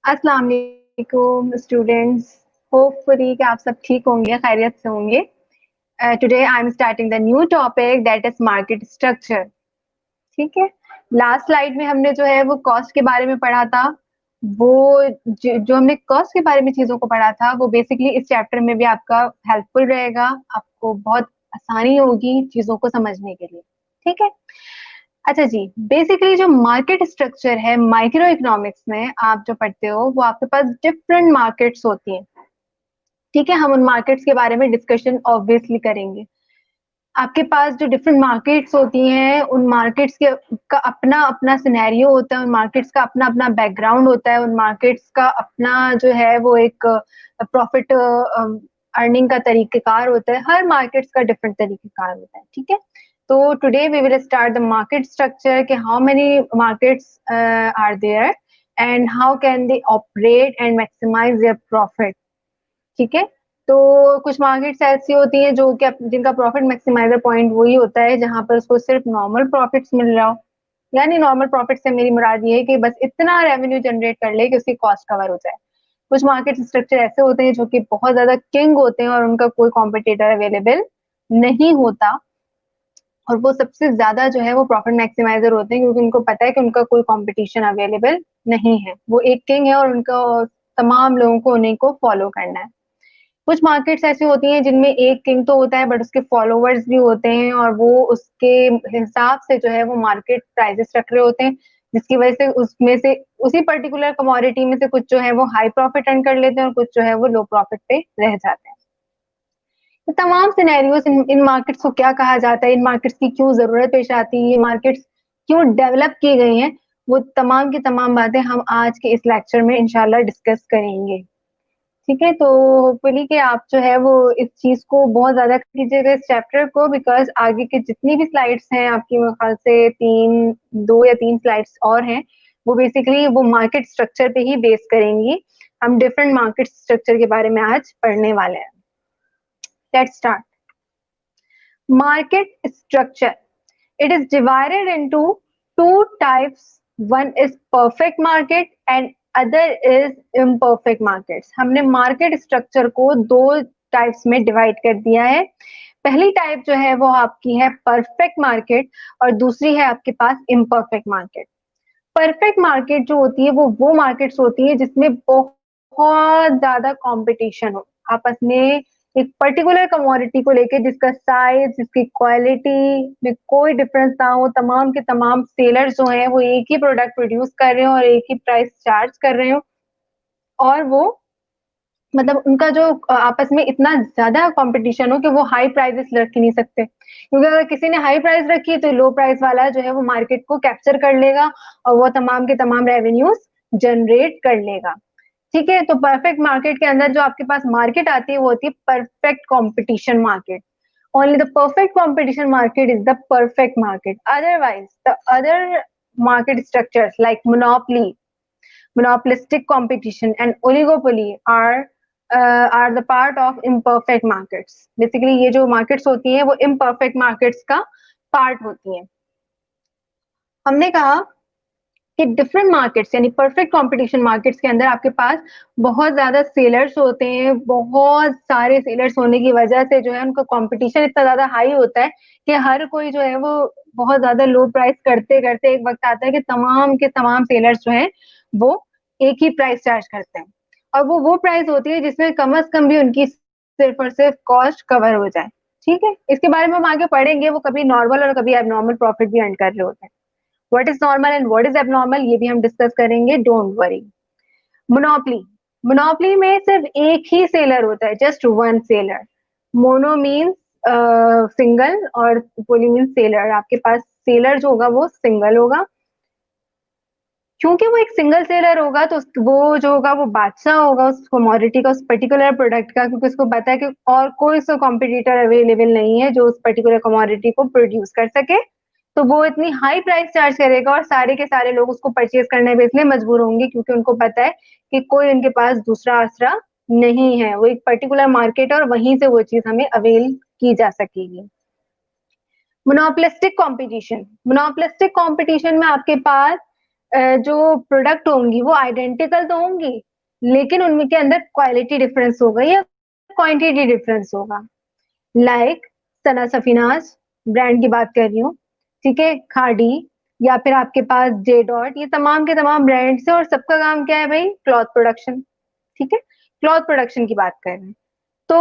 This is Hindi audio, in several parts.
अस्सलाम वालेकुम स्टूडेंट्स। होपफुली कि आप सब ठीक होंगे, खैरियत से होंगे। Today I am starting the new topic that is market structure. ठीक है, लास्ट स्लाइड में हमने जो है वो कॉस्ट के बारे में पढ़ा था। वो जो हमने कॉस्ट के बारे में चीजों को पढ़ा था वो बेसिकली इस चैप्टर में भी आपका हेल्पफुल रहेगा। आपको बहुत आसानी होगी चीजों को समझने के लिए। ठीक है, अच्छा जी, बेसिकली जो मार्केट स्ट्रक्चर है माइक्रो इकोनॉमिक्स में आप जो पढ़ते हो वो आपके पास डिफरेंट मार्केट्स होती हैं। ठीक है, हम उन मार्केट्स के बारे में डिस्कशन ऑब्वियसली करेंगे। आपके पास जो डिफरेंट मार्केट्स होती हैं उन मार्केट्स के का अपना अपना सिनेरियो होता है, उन मार्केट्स का अपना अपना बैकग्राउंड होता है, उन मार्केट्स का अपना जो है वो एक प्रॉफिट अर्निंग का तरीकेकार होता है। हर मार्केट्स का डिफरेंट तरीकेकार होता है। ठीक है, तो today we will start the market structure कि how many markets are there and how can they operate and maximise their profit. ठीक है, तो कुछ मार्केट्स ऐसी होती हैं जो कि जिनका प्रॉफिट मैक्सिमाइजर पॉइंट वही होता है जहां पर उसको सिर्फ नॉर्मल प्रॉफिट्स मिल रहा हो। यानी नॉर्मल प्रॉफिट से मेरी मुराद ये है कि बस इतना रेवेन्यू जनरेट कर ले कि उसकी कॉस्ट कवर हो जाए। कुछ मार्केट स्ट्रक्चर ऐसे होते हैं जो कि बहुत ज्यादा किंग होते हैं और उनका कोई कॉम्पिटिटर अवेलेबल नहीं होता, और वो सबसे ज्यादा जो है वो प्रॉफिट मैक्सिमाइजर होते हैं क्योंकि उनको पता है कि उनका कोई कंपटीशन अवेलेबल नहीं है। वो एक किंग है और उनका तमाम लोगों को उन्हीं को फॉलो करना है। कुछ मार्केट्स ऐसी होती हैं जिनमें एक किंग तो होता है बट उसके फॉलोवर्स भी होते हैं और वो उसके हिसाब से जो है वो मार्केट प्राइसेस रख रहे होते हैं, जिसकी वजह से उसमें से उसी पर्टिकुलर कमोडिटी में से कुछ जो है वो हाई प्रॉफिट अर्न कर लेते हैं और कुछ जो है वो लो प्रॉफिट पे रह जाते हैं। तो तमाम सिनेरियोस इन मार्केट्स को क्या कहा जाता है, इन मार्केट्स की क्यों जरूरत पेश आती है, ये मार्केट्स क्यों डेवलप की गई हैं, वो तमाम की तमाम बातें हम आज के इस लेक्चर में इंशाल्लाह डिस्कस करेंगे। ठीक है, तो होपफुली कि आप जो है वो इस चीज को बहुत ज्यादा कीजिएगा इस चैप्टर को, बिकॉज आगे के जितनी भी स्लाइड्स हैं आपकी मेरे ख्याल से 2 या 3 स्लाइड्स और हैं, वो बेसिकली वो मार्केट स्ट्रक्चर पे ही बेस करेंगी। हम डिफरेंट मार्केट स्ट्रक्चर के बारे में आज पढ़ने वाले हैं। Let's start. Market structure. It is divided into two types. One is perfect market and other is imperfect markets. हमने मार्केट स्ट्रक्चर को दो टाइप्स में डिवाइड कर दिया है। पहली टाइप जो है वो आपकी है परफेक्ट मार्केट और दूसरी है आपके पास इम्परफेक्ट मार्केट। परफेक्ट मार्केट जो होती है वो मार्केट्स होती है जिसमें बहुत ज्यादा कंपटीशन हो आपस में एक पर्टिकुलर कमोडिटी को लेके, जिसका साइज जिसकी क्वालिटी में कोई डिफरेंस ना हो। तमाम के तमाम सेलर्स जो हैं वो एक ही प्रोडक्ट प्रोड्यूस कर रहे हो और एक ही प्राइस चार्ज कर रहे हो, और वो मतलब उनका जो आपस में इतना ज्यादा कंपटीशन हो कि वो हाई प्राइसेस रख ही नहीं सकते, क्योंकि अगर किसी ने हाई प्राइस रखी तो लो प्राइस वाला जो है वो मार्केट को कैप्चर कर लेगा और वो तमाम के तमाम रेवेन्यूज जनरेट कर लेगा। ठीक है, तो परफेक्ट मार्केट के अंदर जो आपके पास मार्केट आती है वो होती है perfect competition market. Only the perfect competition market is the perfect market. Otherwise the other market structures like monopoly, monopolistic competition and oligopoly are the part of imperfect markets. Basically ये जो markets होती हैं वो imperfect markets का part होती हैं। हमने कहा कि डिफरेंट मार्केट्स यानी परफेक्ट कंपटीशन मार्केट्स के अंदर आपके पास बहुत ज्यादा सेलर्स होते हैं। बहुत सारे सेलर्स होने की वजह से जो है उनका कंपटीशन इतना ज्यादा हाई होता है कि हर कोई जो है वो बहुत ज्यादा लो प्राइस करते करते एक वक्त आता है कि तमाम के तमाम सेलर्स जो हैं वो एक ही प्राइस चार्ज करते हैं, और वो प्राइस होती है जिसमें कम से कम भी उनकी सिर्फ और सिर्फ कॉस्ट कवर हो जाए। ठीक है, इसके बारे में हम आगे पढ़ेंगे। वो कभी नॉर्मल और कभी एबनॉर्मल प्रॉफिट भी अर्न कर रहे होते हैं। What is normal and what is abnormal ये भी हम डिस्कस करेंगे, डोंट वरी। मोनोपली, मोनोपली में सिर्फ एक ही सेलर होता है, just one seller. Mono means single और पोली मीन्स सेलर। आपके पास सेलर जो होगा वो सिंगल होगा। क्योंकि वो एक सिंगल सेलर होगा तो वो जो होगा वो बादशाह होगा उस कमोडिटी का, उस पर्टिकुलर प्रोडक्ट का, क्योंकि उसको पता है कि और कोई सा कॉम्पिटिटर अवेलेबल नहीं है जो उस पर्टिकुलर कमोडिटी को प्रोड्यूस कर सके। तो वो इतनी हाई प्राइस चार्ज करेगा और सारे के सारे लोग उसको परचेज करने में इसलिए मजबूर होंगे क्योंकि उनको पता है कि कोई उनके पास दूसरा आसरा नहीं है। वो एक पर्टिकुलर मार्केट है और वहीं से वो चीज हमें अवेल की जा सकेगी। मोनोपोलिस्टिक कंपटीशन, मोनोपोलिस्टिक कंपटीशन में आपके पास जो प्रोडक्ट होंगी वो आइडेंटिकल तो होंगी, लेकिन उनमें के अंदर क्वालिटी डिफरेंस होगा या क्वांटिटी डिफरेंस होगा। लाइक सना सफीनाज ब्रांड की बात कर रही हूँ, ठीक है, खादी, या फिर आपके पास जे डॉट, ये तमाम के तमाम ब्रांड्स है और सबका काम क्या है भाई, क्लॉथ प्रोडक्शन, ठीक है, क्लॉथ प्रोडक्शन की बात कर रहे हैं। तो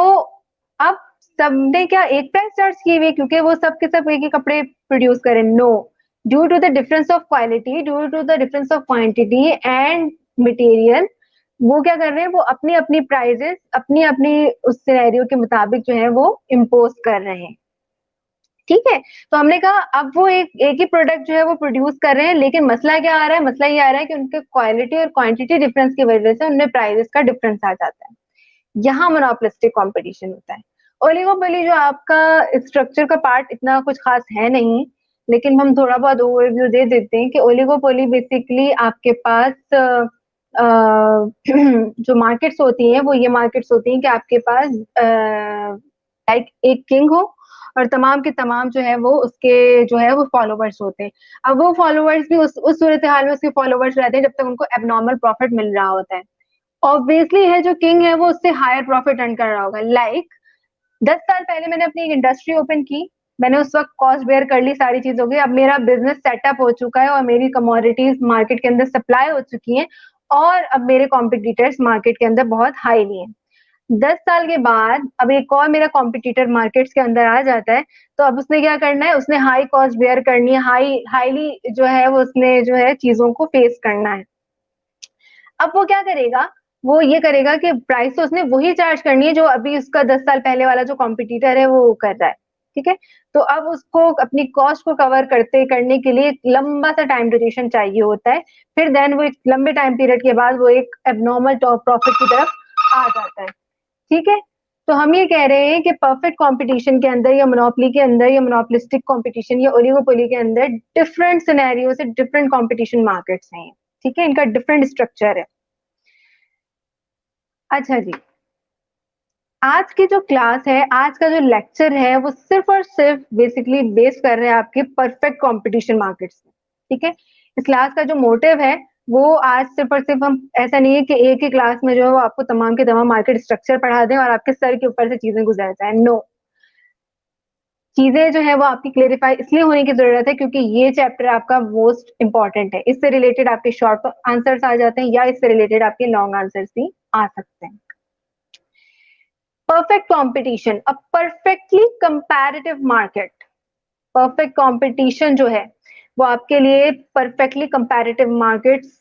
अब सबने क्या एक प्राइस चार्ज की हुई है क्योंकि वो सब के सब एक ही कपड़े प्रोड्यूस करें? No, due to the difference of quality, due to the difference of quantity and material, वो क्या कर रहे हैं, वो अपनी अपनी प्राइजेस अपनी अपनी उस सिनेरियो के मुताबिक जो है वो इम्पोज कर रहे हैं, ठीक है। तो हमने कहा अब वो एक ही प्रोडक्ट जो है वो प्रोड्यूस कर रहे हैं, लेकिन मसला क्या आ रहा है, मसला ये आ रहा है कि उनके क्वालिटी और क्वांटिटी डिफरेंस की वजह से उनमें प्राइजेस का डिफरेंस आ जाता है। यहाँ मोनोपोलिस्टिक कंपटीशन होता है। ओलिगोपोली जो आपका स्ट्रक्चर का पार्ट इतना कुछ खास है नहीं, लेकिन हम थोड़ा बहुत ओवरव्यू दे देते हैं कि ओलिगोपोली बेसिकली आपके पास जो मार्केट्स होती हैं वो ये मार्केट्स होती हैं कि आपके पास लाइक एक किंग हो और तमाम के तमाम जो है वो उसके जो है वो फॉलोवर्स होते हैं। अब वो फॉलोवर्स भी उस सूरत हाल में उसके फॉलोवर्स रहते हैं जब तक उनको एबनॉर्मल प्रॉफिट मिल रहा होता है। ऑब्वियसली है जो किंग है वो उससे हायर प्रॉफिट अर्न कर रहा होगा। लाइक 10 साल पहले मैंने अपनी एक इंडस्ट्री ओपन की, मैंने उस वक्त कॉस्ट बेयर कर ली, सारी चीजों की, अब मेरा बिजनेस सेटअप हो चुका है और मेरी कमोडिटीज मार्केट के अंदर सप्लाई हो चुकी हैं और अब मेरे कॉम्पिटिटर्स मार्केट के अंदर बहुत हाईली हैं। 10 साल के बाद अब एक और मेरा कॉम्पिटिटर मार्केट्स के अंदर आ जाता है, तो अब उसने क्या करना है, उसने हाई कॉस्ट बेयर करनी है, हाईली जो है वो उसने जो है चीजों को फेस करना है। अब वो क्या करेगा, वो ये करेगा कि प्राइस तो उसने वही चार्ज करनी है जो अभी उसका 10 साल पहले वाला जो कॉम्पिटिटर है वो कर रहा है, ठीक है। तो अब उसको अपनी कॉस्ट को कवर करने के लिए एक लंबा सा टाइम ड्यूरेशन चाहिए होता है, फिर देन वो एक लंबे टाइम पीरियड के बाद वो एक एबनॉर्मल टॉप प्रॉफिट की तरफ आ जाता है, ठीक है। तो हम ये कह रहे हैं कि परफेक्ट कंपटीशन के अंदर या मोनोपोली के अंदर या मोनोपोलिस्टिक कंपटीशन या ओलिगोपोली के अंदर डिफरेंट सिनेरियो से डिफरेंट कंपटीशन मार्केट्स हैं, ठीक है, इनका डिफरेंट स्ट्रक्चर है। अच्छा जी, आज की जो क्लास है, आज का जो लेक्चर है वो सिर्फ और सिर्फ बेसिकली बेस कर रहे हैं आपके परफेक्ट कंपटीशन मार्केट्स में, ठीक है। इस क्लास का जो मोटिव है वो आज सिर्फ और सिर्फ हम ऐसा नहीं है कि एक ही क्लास में जो है वो आपको तमाम के तमाम मार्केट स्ट्रक्चर पढ़ा दें और आपके सर के ऊपर से चीजें गुजर जाए, नो। चीजें जो है वो आपकी क्लेरिफाई इसलिए होने की जरूरत है क्योंकि ये चैप्टर आपका मोस्ट इंपॉर्टेंट है, इससे रिलेटेड आपके शॉर्ट आंसर्स आ जाते हैं या इससे रिलेटेड आपके लॉन्ग आंसर्स भी आ सकते हैं। परफेक्ट कंपटीशन, अ perfectly comparative market. Perfect competition जो है वो आपके लिए perfectly comparative markets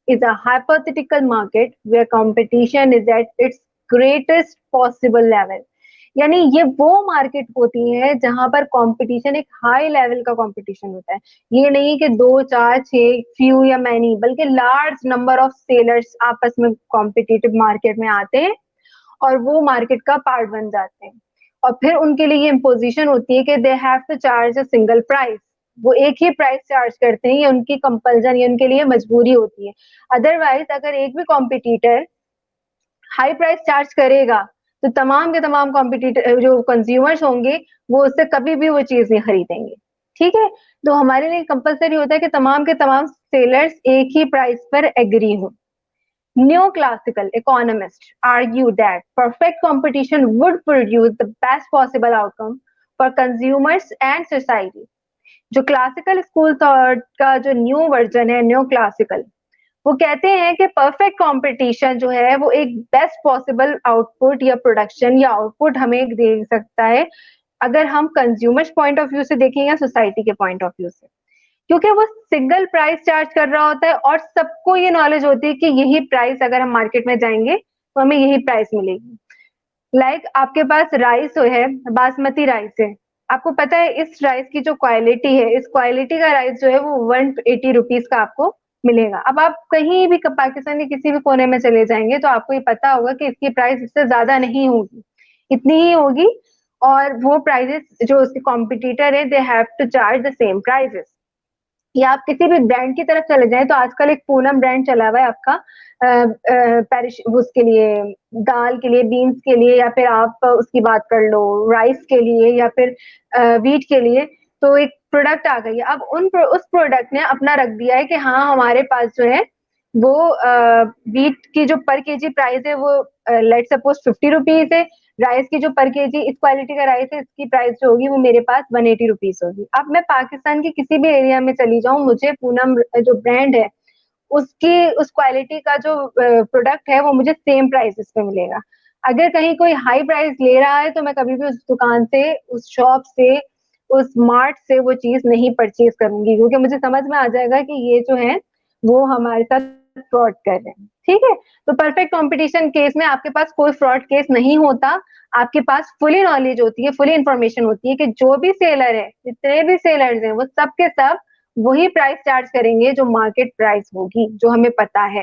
is a hypothetical market where competition is at its greatest possible level। यानी ये वो मार्केट होती है जहां पर कंपटीशन एक हाई लेवल का कंपटीशन होता है। ये नहीं कि 2 4 6 फ्यू या मैनी, बल्कि लार्ज नंबर ऑफ सेलर्स आपस में कॉम्पिटिटिव मार्केट में आते हैं और वो मार्केट का पार्ट बन जाते हैं और फिर उनके लिए ये इम्पोजिशन होती है कि they have to charge a single price, वो एक ही प्राइस चार्ज करते हैं, ये उनकी कंपल्सन, ये उनके लिए मजबूरी होती है। अदरवाइज अगर एक भी कॉम्पिटिटर हाई प्राइस चार्ज करेगा तो तमाम के तमाम कॉम्पिटिटर जो कंज्यूमर्स होंगे वो उससे कभी भी वो चीज नहीं खरीदेंगे, ठीक है। तो हमारे लिए कंपलसरी होता है कि तमाम के तमाम सेलर्स एक ही प्राइस पर एग्री हो। Neoclassical economists argue that perfect competition would produce the best possible outcome for consumers and society। जो क्लासिकल स्कूल थॉट का जो न्यू वर्जन है, न्यू क्लासिकल, वो कहते हैं कि परफेक्ट कंपटीशन जो है वो एक बेस्ट पॉसिबल आउटपुट या प्रोडक्शन या आउटपुट हमें दे सकता है अगर हम कंज्यूमर्स पॉइंट ऑफ व्यू से देखें या सोसाइटी के पॉइंट ऑफ व्यू से, क्योंकि वो सिंगल प्राइस चार्ज कर रहा होता है और सबको ये नॉलेज होती है कि यही प्राइस अगर हम मार्केट में जाएंगे तो हमें यही प्राइस मिलेगी। लाइक आपके पास राइस है, बासमती राइस है, आपको पता है इस राइस की जो क्वालिटी है, इस क्वालिटी का राइस जो है वो 180 रुपीज का आपको मिलेगा। अब आप कहीं भी पाकिस्तान के किसी भी कोने में चले जाएंगे तो आपको ये पता होगा कि इसकी प्राइस इससे ज्यादा नहीं होगी, इतनी ही होगी, और वो प्राइजेस जो उसके कॉम्पिटिटर है they have to charge the same prices. या आप किसी भी ब्रांड की तरफ चले जाएं तो आजकल एक पूनम ब्रांड चला हुआ है आपका पेरिश उसके लिए, दाल के लिए, बीन्स के लिए, या फिर आप उसकी बात कर लो राइस के लिए या फिर व्हीट के लिए। तो एक प्रोडक्ट आ गई है, अब उस प्रोडक्ट ने अपना रख दिया है कि हाँ हमारे पास जो है वो वीट की जो पर केजी प्राइस है वो लेट सपोज 50 रुपीज है, राइस की जो पर केजी इस क्वालिटी का राइस है इसकी प्राइस जो होगी वो मेरे पास 180 रुपीज होगी। अब मैं पाकिस्तान के किसी भी एरिया में चली जाऊं, मुझे पूनम जो ब्रांड है उसकी उस क्वालिटी का जो प्रोडक्ट है वो मुझे सेम प्राइसेस पे मिलेगा। अगर कहीं कोई हाई प्राइस ले रहा है तो मैं कभी भी उस दुकान से, उस शॉप से, उस मार्ट से वो चीज नहीं परचेज करूंगी, क्योंकि मुझे समझ में आ जाएगा कि ये जो है वो हमारे साथ फ्रॉड कर रहे हैं। ठीक है, तो परफेक्ट कंपटीशन केस में आपके पास कोई फ्रॉड केस नहीं होता, आपके पास फुली नॉलेज होती है, फुली इंफॉर्मेशन होती है कि जो भी सेलर है, जितने भी सेलर्स हैं वो सब के सब वही प्राइस चार्ज करेंगे जो मार्केट प्राइस होगी, जो हमें पता है।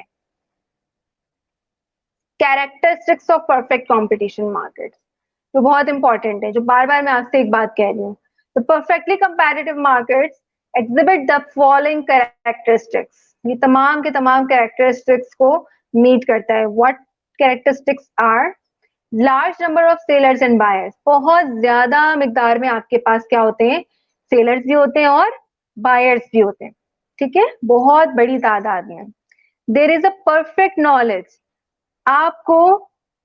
Characteristics of perfect competition market तो बहुत इंपॉर्टेंट है, जो बार बार मैं आपसे एक बात कह रही हूँ। तो perfectly comparative markets exhibit the following characteristics, ये तमाम के तमाम कैरेक्टरिस्टिक्स को मीट करता है। What characteristics are? Large number of sellers and buyers, बहुत ज्यादा मिकदार में आपके पास क्या होते हैं, सेलर्स भी होते हैं और बायर्स भी होते हैं। ठीक है, बहुत बड़ी तादाद में। There is a perfect knowledge, आपको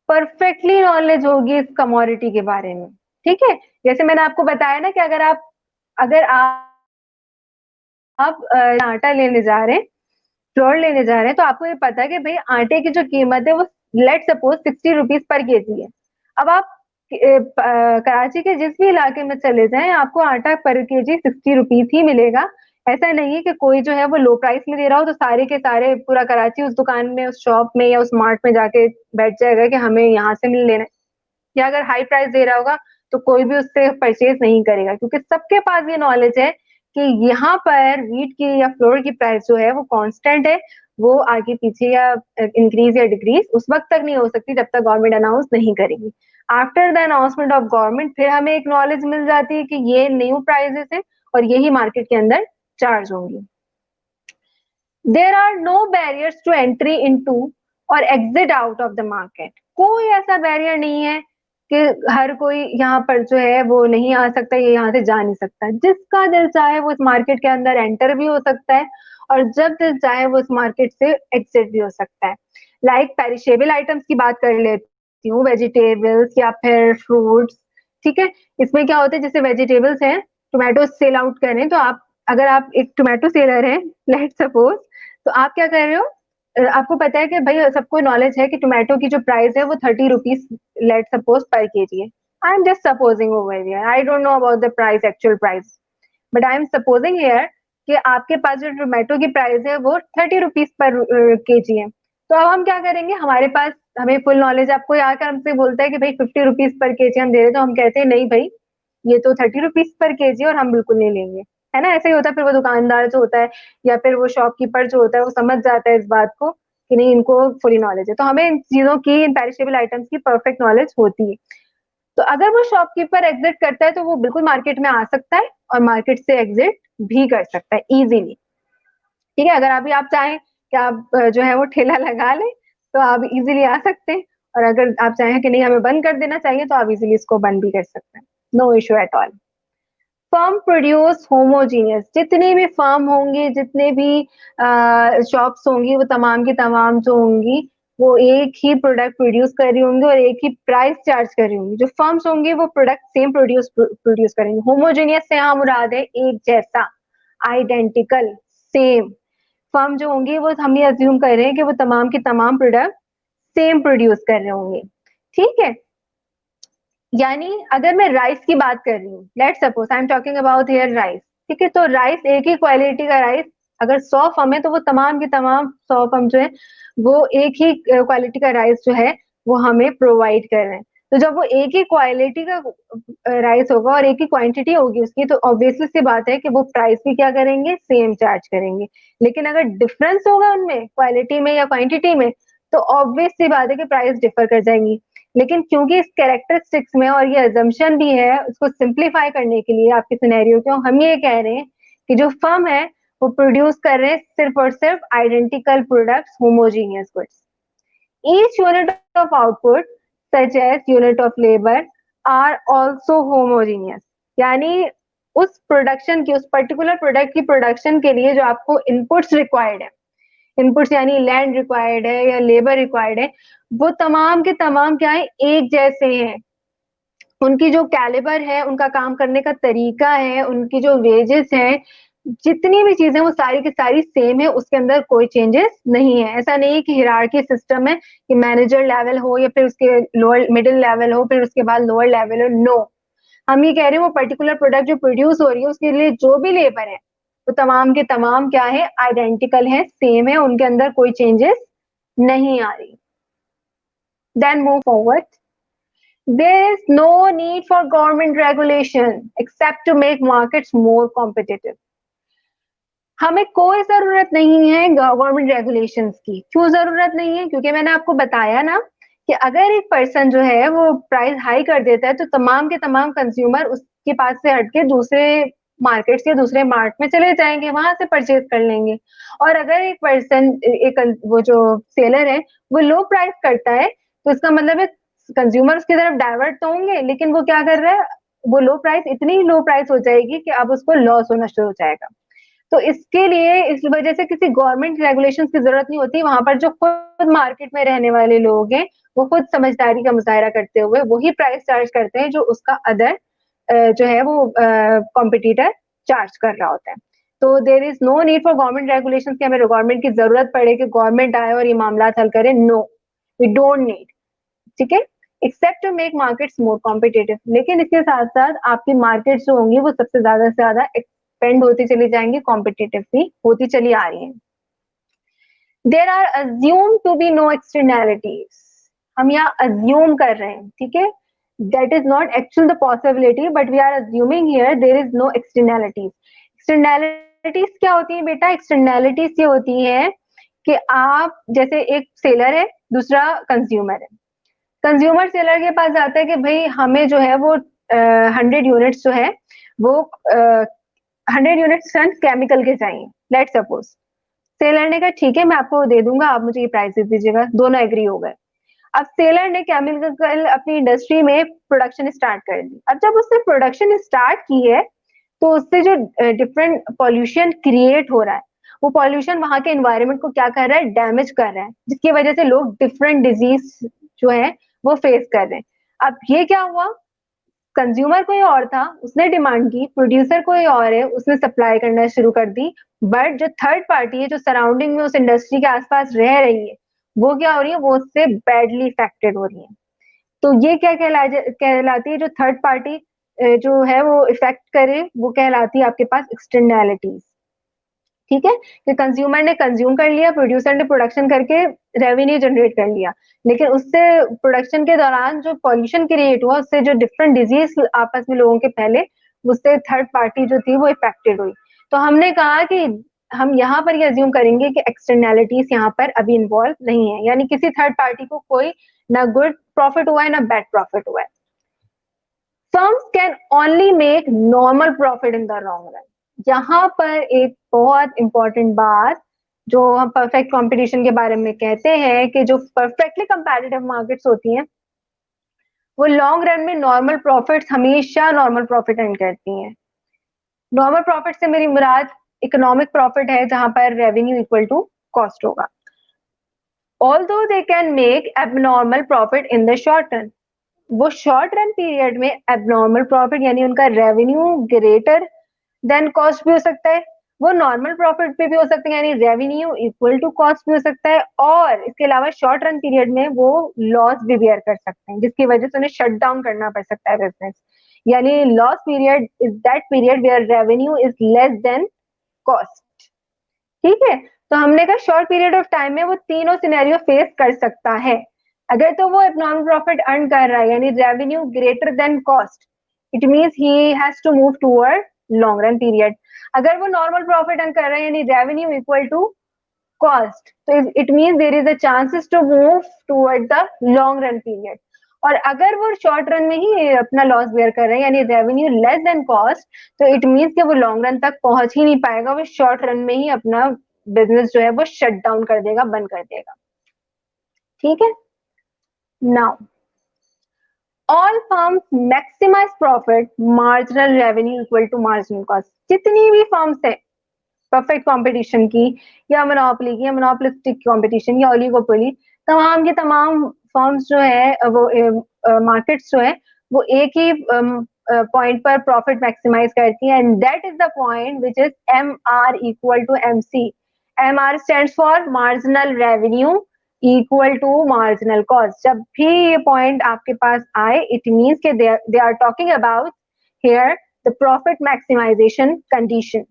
परफेक्टली नॉलेज होगी इस कमोडिटी के बारे में। ठीक है, जैसे मैंने आपको बताया ना कि अगर आप आटा लेने जा रहे हैं, फ्लोर लेने जा रहे हैं, तो आपको ये पता है कि भाई आटे की जो कीमत है वो late suppose 60 rupees per kg है। अब आप कराची के जिस भी इलाके में चले जाएं, आपको आटा पर केजी 60 रुपीज ही मिलेगा। ऐसा नहीं है कि कोई जो है वो लो प्राइस में दे रहा हो तो सारे के सारे पूरा कराची उस दुकान में, उस शॉप में या उस मार्ट में जाके बैठ जाएगा कि हमें यहाँ से मिल लेना है। या अगर हाई प्राइस दे रहा होगा तो कोई भी उससे परचेज नहीं करेगा, क्योंकि सबके पास ये नॉलेज है कि यहाँ पर वीट की या फ्लोर की प्राइस जो है वो कांस्टेंट है, वो आगे पीछे या इंक्रीज या डिक्रीज उस वक्त तक नहीं हो सकती जब तक गवर्नमेंट अनाउंस नहीं करेगी। After the announcement of government फिर हमें एक नॉलेज मिल जाती है कि ये न्यू प्राइजेस है और यही मार्केट के अंदर चार्ज होंगी। There are no barriers to entry into और exit out of the market, कोई ऐसा बैरियर नहीं है कि हर कोई यहाँ पर जो है वो नहीं आ सकता, ये यहाँ से जा नहीं सकता। जिसका दिल चाहे वो इस मार्केट के अंदर एंटर भी हो सकता है और जब दिल चाहे वो इस मार्केट से एग्जिट भी हो सकता है। लाइक पेरिशेबल आइटम्स की बात कर लेती हूँ, वेजिटेबल्स या फिर फ्रूट्स। ठीक है, इसमें क्या होता है, जैसे वेजिटेबल्स हैं, टोमेटो सेल आउट करें तो आप, अगर आप एक टोमेटो सेलर हैं लेट सपोज, तो आप क्या कर रहे हो, आपको पता है कि भाई सबको नॉलेज है कि टोमेटो की जो प्राइस है वो 30 रुपीज लेट सपोज पर केजी है। I am just supposing over here, I don't know about the price, actual price, but I am supposing here कि आपके पास जो टोमेटो की प्राइस है वो 30 रुपीज पर केजी है। तो अब हम क्या करेंगे, हमारे पास, हमें फुल नॉलेज, आपको आकर हमसे बोलता है कि भाई 50 रुपीज पर केजी हम दे रहे हैं, तो हम कहते हैं नहीं भाई ये तो 30 रुपीज पर केजी और हम बिल्कुल नहीं लेंगे। है ना, ऐसा ही होता है। फिर वो दुकानदार जो होता है या फिर वो शॉपकीपर जो होता है वो समझ जाता है इस बात को कि नहीं, इनको फुली नॉलेज है। तो हमें इन चीजों की, इन पेरिशेबल आइटम्स की परफेक्ट नॉलेज होती है। तो अगर वो शॉपकीपर एग्जिट करता है तो वो बिल्कुल मार्केट में आ सकता है और मार्केट से एग्जिट भी कर सकता है इजीली। ठीक है, अगर अभी आप चाहें कि आप जो है वो ठेला लगा लें तो आप इजीली आ सकते हैं, और अगर आप चाहें कि नहीं हमें बंद कर देना चाहिए तो आप इजीली इसको बंद भी कर सकते हैं, no issue at all. Firm produce homogeneous, जितने भी फर्म होंगे, जितने भी शॉप्स होंगी, वो तमाम की तमाम जो होंगी वो एक ही प्रोडक्ट प्रोड्यूस कर रही होंगी और एक ही प्राइस चार्ज कर रही होंगी। जो फर्म्स होंगी वो प्रोडक्ट सेम प्रोड्यूस करेंगे। होमोजीनियस से यहाँ मुराद है एक जैसा, आइडेंटिकल, सेम। फर्म जो होंगी वो हम ये अज्यूम कर रहे हैं कि वो तमाम की तमाम प्रोडक्ट सेम प्रोड्यूस कर रहे होंगे। ठीक है, यानी अगर मैं राइस की बात कर रही हूँ, let suppose I am talking about here rice. ठीक है, तो राइस, एक ही क्वालिटी का राइस अगर 100 फर्म है तो वो तमाम की तमाम 100 फर्म जो है वो एक ही क्वालिटी का राइस जो है वो हमें प्रोवाइड कर रहे हैं। तो जब वो एक ही क्वालिटी का राइस होगा और एक ही क्वांटिटी होगी उसकी, तो ऑब्वियसली सी बात है कि वो प्राइस भी क्या करेंगे, सेम चार्ज करेंगे। लेकिन अगर डिफरेंस होगा उनमें क्वालिटी में या क्वांटिटी में, तो ऑब्वियस सी बात है कि प्राइस डिफर कर जाएंगी। लेकिन क्योंकि इस कैरेक्टरिस्टिक्स में और ये अजम्पशन भी है, उसको सिंप्लीफाई करने के लिए आपके सिनेरियो को हम ये कह रहे हैं कि जो फर्म है वो प्रोड्यूस कर रहे हैं सिर्फ और सिर्फ identical products, homogeneous goods. Each unit of output such as unit of labour are also homogeneous, यानी उस प्रोडक्शन की, उस पर्टिकुलर प्रोडक्ट की प्रोडक्शन के लिए जो आपको इनपुट्स रिक्वायर्ड है, इनपुट्स यानी लैंड रिक्वायर्ड है या लेबर रिक्वायर्ड है, वो तमाम के तमाम क्या है, एक जैसे हैं। उनकी जो कैलिबर है, उनका काम करने का तरीका है, उनकी जो वेजेस है, जितनी भी चीजें वो सारी की सारी सेम है, उसके अंदर कोई चेंजेस नहीं है। ऐसा नहीं है कि हिरार्की सिस्टम है कि मैनेजर लेवल हो या फिर उसके लोअर मिडिल लेवल हो फिर उसके बाद लोअर लेवल हो, नो। हम ये कह रहे हैं वो पर्टिकुलर प्रोडक्ट जो प्रोड्यूस हो रही है उसके लिए जो भी लेबर है वो तमाम के तमाम क्या है, आइडेंटिकल है, सेम है, उनके अंदर कोई चेंजेस नहीं आ रही। Then move forward. There is no need for government regulation except to make markets more competitive. हमें कोई जरूरत नहीं है गवर्नमेंट रेगुलेशंस की। क्यों जरूरत नहीं है? क्योंकि मैंने आपको बताया ना कि अगर एक पर्सन जो है वो प्राइस हाई कर देता है तो तमाम के तमाम कंज्यूमर उसके पास से हटके दूसरे मार्केट या दूसरे मार्ट में चले जाएंगे, वहां से परचेज कर लेंगे। और अगर एक पर्सन, एक वो जो सेलर है वो लो प्राइस करता है तो इसका मतलब है कंज्यूमर उसकी तरफ डाइवर्ट तो होंगे, लेकिन वो क्या कर रहा है, वो लो प्राइस, इतनी लो प्राइस हो जाएगी कि अब उसको लॉस होना शुरू हो जाएगा। तो इसके लिए, इस वजह से किसी गवर्नमेंट रेगुलेशन की जरूरत नहीं होती। वहां पर जो खुद मार्केट में रहने वाले लोग हैं वो खुद समझदारी का मुजाहरा करते हुए वही प्राइस चार्ज करते हैं जो उसका अदर जो है वो कॉम्पिटिटर चार्ज कर रहा होता है। तो there is no need for government regulation की हमें गवर्नमेंट की जरूरत पड़े कि गवर्नमेंट आए और ये मामला हल करे, नो, वी डोंट नीड। ठीक है, except to make markets more competitive. लेकिन इसके साथ साथ आपकी मार्केट्स जो होंगी वो सबसे ज्यादा से ज्यादा एक्सपेंड होती चली जाएंगी, कॉम्पिटेटिव भी होती चली आ रही है। There are assume to be no externalities. हम यहाँ अज्यूम कर रहे हैं, ठीक है, that is not actual the possibility but we are assuming here there is no externalities. Externalities क्या होती है बेटा? एक्सटर्नैलिटीज ये होती है कि आप जैसे एक सेलर है, दूसरा कंज्यूमर है। कंज्यूमर सेलर के पास जाता है कि भाई हमें जो है वो 100 यूनिट्स जो है वो 100 यूनिट्स टन केमिकल के चाहिए, लेट सपोज। सेलर ने कहा ठीक है मैं आपको दे दूंगा, आप मुझे ये प्राइस दे दीजिएगा, दोनों एग्री हो गए। अब सेलर ने केमिकल अपनी इंडस्ट्री में प्रोडक्शन स्टार्ट कर दी। अब जब उसने प्रोडक्शन स्टार्ट की है तो उससे जो डिफरेंट पॉल्यूशन क्रिएट हो रहा है, वो पॉल्यूशन वहां के एनवायरनमेंट को क्या कर रहा है, डैमेज कर रहा है, जिसकी वजह से लोग डिफरेंट डिजीज जो है वो फेस कर रहे हैं। अब ये क्या हुआ, कंज्यूमर कोई और था, उसने डिमांड की, प्रोड्यूसर कोई और है, उसने सप्लाई करना शुरू कर दी, बट जो थर्ड पार्टी है जो सराउंडिंग में उस इंडस्ट्री के आसपास रह रही है वो क्या हो रही है, वो उससे बैडली इफेक्टेड हो रही है। तो ये क्या कहलाती है, जो थर्ड पार्टी जो है वो इफेक्ट करे, वो कहलाती है आपके पास एक्सटर्नैलिटीज। ठीक है, कि कंज्यूमर ने कंज्यूम कर लिया, प्रोड्यूसर ने प्रोडक्शन करके रेवेन्यू जनरेट कर लिया, लेकिन उससे प्रोडक्शन के दौरान जो पॉल्यूशन क्रिएट हुआ उससे जो डिफरेंट डिजीज आपस में लोगों के फैले, उससे थर्ड पार्टी जो थी वो इफेक्टेड हुई। तो हमने कहा कि हम यहाँ पर ये अज्यूम करेंगे कि एक्सटर्नैलिटीज यहाँ पर अभी इन्वॉल्व नहीं है, यानी किसी थर्ड पार्टी को कोई ना गुड प्रॉफिट हुआ है ना बैड प्रॉफिट हुआ है। Firms can only make normal profit in the long run. यहाँ पर एक बहुत इंपॉर्टेंट बात जो हम परफेक्ट कंपटीशन के बारे में कहते हैं कि जो परफेक्टली कंपैरेटिव मार्केट्स होती हैं वो लॉन्ग रन में नॉर्मल प्रॉफिट्स, हमेशा नॉर्मल प्रॉफिट अर्न करती हैं। नॉर्मल प्रॉफिट से मेरी मुराद इकोनॉमिक प्रॉफिट है जहां पर रेवेन्यू इक्वल टू कॉस्ट होगा। Although they can make abnormal profit in the short run, वो शॉर्ट रन पीरियड में एबनॉर्मल प्रॉफिट यानी उनका रेवेन्यू ग्रेटर देन कॉस्ट भी हो सकता है, वो नॉर्मल प्रॉफिट पे भी हो सकते हैं यानी रेवेन्यू इक्वल टू कॉस्ट भी हो सकता है, और इसके अलावा शॉर्ट रन पीरियड में वो लॉस भी बियर कर सकते हैं जिसकी वजह से उन्हें शट डाउन करना पड़ सकता है बिजनेस। यानी loss period is that period where revenue is less than cost. ठीक है, तो हमने कहा शॉर्ट पीरियड ऑफ टाइम में वो तीनों सिनेरियो फेस कर सकता है। अगर तो वो इकोनॉमिक प्रॉफिट अर्न कर रहा है यानी revenue greater than cost, it means he has to move toward long run period. अगर वो नॉर्मल प्रॉफिट अर्न कर रहा है यानी रेवेन्यू इक्वल टू कॉस्ट, तो it means there is a chances to move toward the long run period. और अगर वो शॉर्ट रन में ही अपना लॉस बेयर कर रहे हैं यानी रेवेन्यू लेस देन कॉस्ट, तो इट मींस कि वो लॉन्ग रन तक पहुंच ही नहीं पाएगा, वो शॉर्ट रन में ही अपना बिजनेस जो है वो शट डाउन कर देगा, बंद कर देगा। ठीक है, now all firms maximise profit, marginal revenue equal to marginal cost. जितनी भी फर्म्स है परफेक्ट कंपटीशन की या मोनोपोली की या मोनोपोलिस्टिक कंपटीशन या ओलिगोपोली, तमाम की तमाम फर्म्स जो है वो मार्केट्स जो है वो एक ही पॉइंट पर प्रॉफिट मैक्सिमाइज करती है, and that is the point which is M R equal to M C. M R stands for marginal revenue equal to marginal cost. जब भी ये पॉइंट आपके पास आए, इट मीन्स के they are talking about here the profit maximization condition.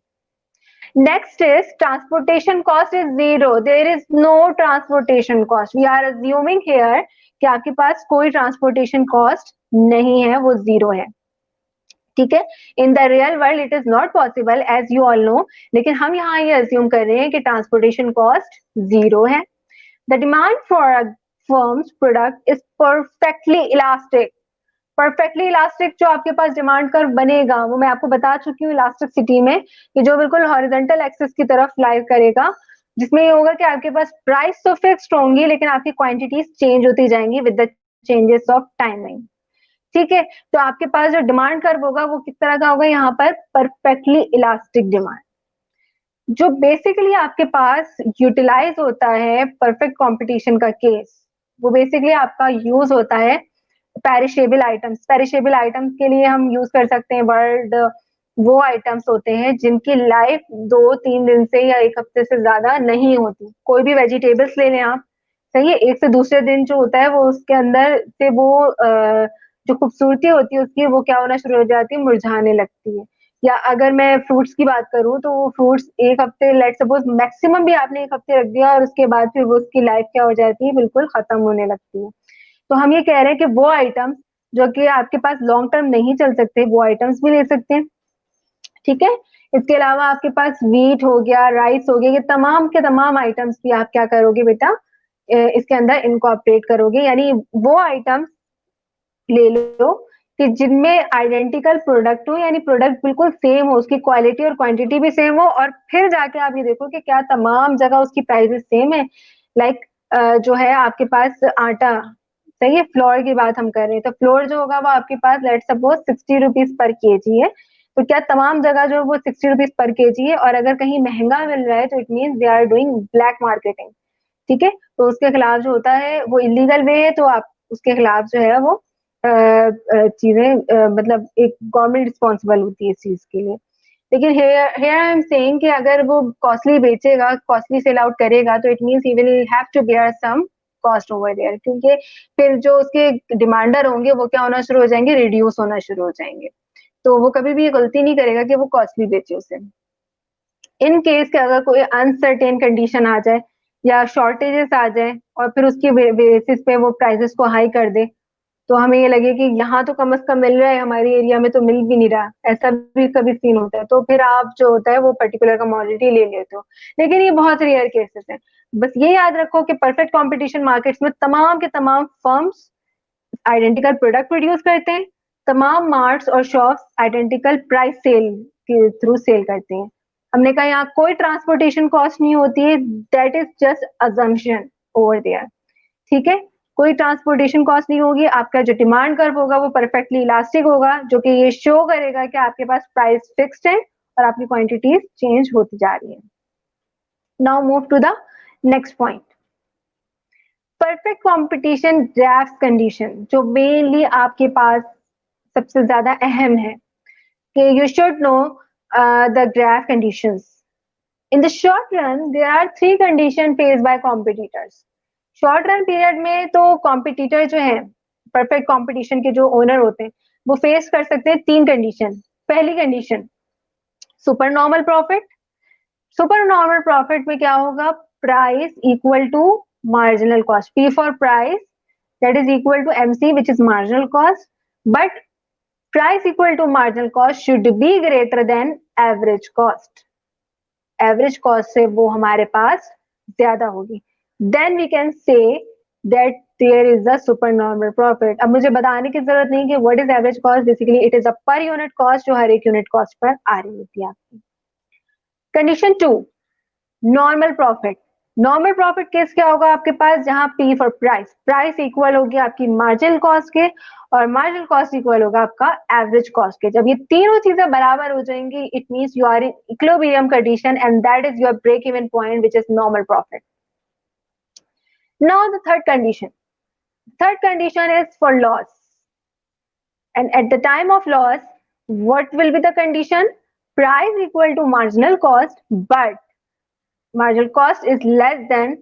Next is transportation cost is zero. There is no transportation cost. We are assuming here कि आपके पास कोई transportation cost नहीं है, वो zero है। ठीक है, in the real world it is not possible as you all know, लेकिन हम यहाँ ये अज्यूम कर रहे हैं कि ट्रांसपोर्टेशन कॉस्ट जीरो है। The demand for a firm's product is perfectly elastic. Perfectly elastic जो आपके पास डिमांड कर्व बनेगा वो मैं आपको बता चुकी हूँ इलास्टिसिटी में, कि जो बिल्कुल हॉरिजॉन्टल एक्सिस की तरफ लाइव करेगा, जिसमें ये होगा कि आपके पास प्राइस तो फिक्स्ड होंगी लेकिन आपकी क्वांटिटीज चेंज होती जाएंगी with the changes of timing. ठीक है, तो आपके पास जो डिमांड कर्व होगा वो किस तरह का होगा, यहाँ पर परफेक्टली इलास्टिक डिमांड। जो बेसिकली आपके पास यूटिलाइज होता है परफेक्ट कंपटीशन का केस, वो बेसिकली आपका यूज होता है पेरिशेबल आइटम्स। पेरिशेबल आइटम्स के लिए हम यूज कर सकते हैं वर्ड वो आइटम्स होते हैं जिनकी लाइफ 2-3 दिन से या एक हफ्ते से ज्यादा नहीं होती। कोई भी वेजिटेबल्स ले लें आप, सही है, एक से दूसरे दिन जो होता है वो उसके अंदर से वो जो खूबसूरती होती है उसकी वो क्या होना शुरू हो जाती है, मुरझाने लगती है। या अगर मैं फ्रूट्स की बात करूं तो वो फ्रूट्स एक हफ्ते, लेट सपोज मैक्सिमम भी आपने एक हफ्ते रख दिया और उसके बाद फिर वो उसकी लाइफ क्या हो जाती है, बिल्कुल खत्म होने लगती है। तो हम ये कह रहे हैं कि वो आइटम्स जो कि आपके पास लॉन्ग टर्म नहीं चल सकते, वो आइटम्स भी ले सकते हैं। ठीक है, इसके अलावा आपके पास वीट हो गया, राइस हो गया, ये तमाम के तमाम आइटम्स भी आप क्या करोगे बेटा, इसके अंदर इनकॉर्पोरेट करोगे। यानी वो आइटम्स ले लो कि जिनमें आइडेंटिकल प्रोडक्ट हो, यानी प्रोडक्ट बिल्कुल सेम हो, उसकी क्वालिटी और क्वांटिटी भी सेम हो, और फिर जाके आप ये देखो कि क्या तमाम जगह उसकी प्राइसेस सेम है। लाइक जो है आपके पास आटा, सही है, फ्लोर की बात हम कर रहे हैं, तो फ्लोर जो होगा वो आपके पास let suppose 60 rupees per kg है, तो क्या तमाम जगह जो वो 60 रुपीज पर केजी है, और अगर कहीं महंगा मिल रहा है तो it mean they are doing black marketing. ठीक है, तो उसके खिलाफ जो होता है वो इलीगल वे है, तो आप उसके खिलाफ जो है वो चीजें मतलब एक गवर्नमेंट रिस्पॉन्सिबल होती है इस चीज के लिए। लेकिन हेयर आई एम सेइंग कि अगर वो कॉस्टली बेचेगा, कॉस्टली सेल आउट करेगा, तो it means he will have to bear some cost over there, क्योंकि फिर जो उसके डिमांडर होंगे वो क्या होना शुरू हो जाएंगे, रिड्यूस होना शुरू हो जाएंगे। तो वो कभी भी ये गलती नहीं करेगा कि वो कॉस्टली बेचे उसे। इन केस के अगर कोई अनसर्टेन कंडीशन आ जाए या शॉर्टेजेस आ जाए और फिर उसकी बेसिस पे वो प्राइसेस को हाई कर दे, तो हमें ये लगे कि यहाँ तो कम से कम मिल रहा है, हमारी एरिया में तो मिल भी नहीं रहा, ऐसा भी कभी सीन होता है, तो फिर आप जो होता है वो पर्टिकुलर कमोडिटी ले लेते हो। लेकिन ये बहुत रेयर केसेस है। बस ये याद रखो कि परफेक्ट कंपटीशन मार्केट्स में तमाम के तमाम फर्म्स आइडेंटिकल प्रोडक्ट प्रोड्यूस करते हैं, तमाम मार्ट्स और शॉप्स आइडेंटिकल प्राइस सेल के थ्रू सेल करते हैं। हमने कहा यहाँ कोई ट्रांसपोर्टेशन कॉस्ट नहीं होती है, that is just assumption over there. ठीक है, कोई ट्रांसपोर्टेशन कॉस्ट नहीं होगी, आपका जो डिमांड कर्व होगा वो परफेक्टली इलास्टिक होगा, जो कि ये शो करेगा कि आपके पास प्राइस फिक्स्ड है और आपकी क्वांटिटीज चेंज होती जा रही है। Now move to the next point, perfect competition draft condition, जो मेनली आपके पास सबसे ज्यादा अहम है कि you should know the draft conditions. In the short run there are 3 condition faced by competitors. Short run period में तो कॉम्पिटिटर जो है, परफेक्ट कॉम्पिटिशन के जो ओनर होते हैं, वो फेस कर सकते हैं 3 कंडीशन। पहली condition super normal profit. Super normal profit में क्या होगा, price equal to marginal cost, P for price that is equal to MC which is marginal cost, but price equal to marginal cost should be greater than average cost. Average cost से वो हमारे पास ज्यादा होगी, then we can say that there is a super normal profit. अब मुझे बताने की जरूरत नहीं कि what is average cost, basically it is a per unit cost जो हर एक यूनिट कॉस्ट पर आ रही होती है आपकी। Condition 2 normal profit. Normal profit case क्या होगा आपके पास, जहां P for price, price equal होगी आपकी मार्जिनल कॉस्ट के, और मार्जिनल कॉस्ट इक्वल होगा आपका एवरेज कॉस्ट के। जब ये तीनों चीजें बराबर हो जाएंगी, it means you are in equilibrium condition and that is your break even point which is normal profit. Now the third condition is for loss, and at the time of loss, what will be the condition? Price equal to marginal cost, but marginal cost is less than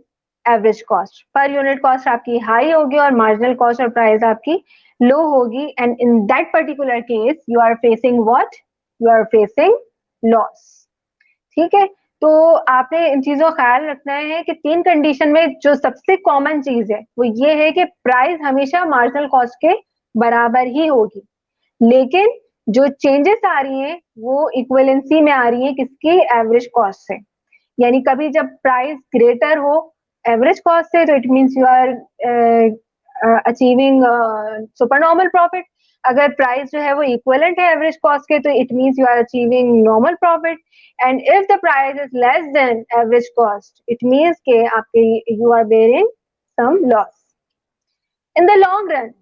average cost. Per unit cost आपकी high होगी और marginal cost और price आपकी low होगी, and in that particular case you are facing what? You are facing loss. ठीक है, तो आपने इन चीजों का ख्याल रखना है कि तीन कंडीशन में जो सबसे कॉमन चीज है वो ये है कि प्राइस हमेशा मार्जिनल कॉस्ट के बराबर ही होगी, लेकिन जो चेंजेस आ रही हैं वो इक्विवेलेंसी में आ रही है किसकी, एवरेज कॉस्ट से। यानी कभी जब प्राइस ग्रेटर हो एवरेज कॉस्ट से तो it means you are achieving super normal profit. अगर प्राइस जो है वो इक्विवेलेंट है एवरेज कॉस्ट के तो it means you are achieving normal profit. And if the price is less than average cost it means के आपके you are bearing some loss. In the long run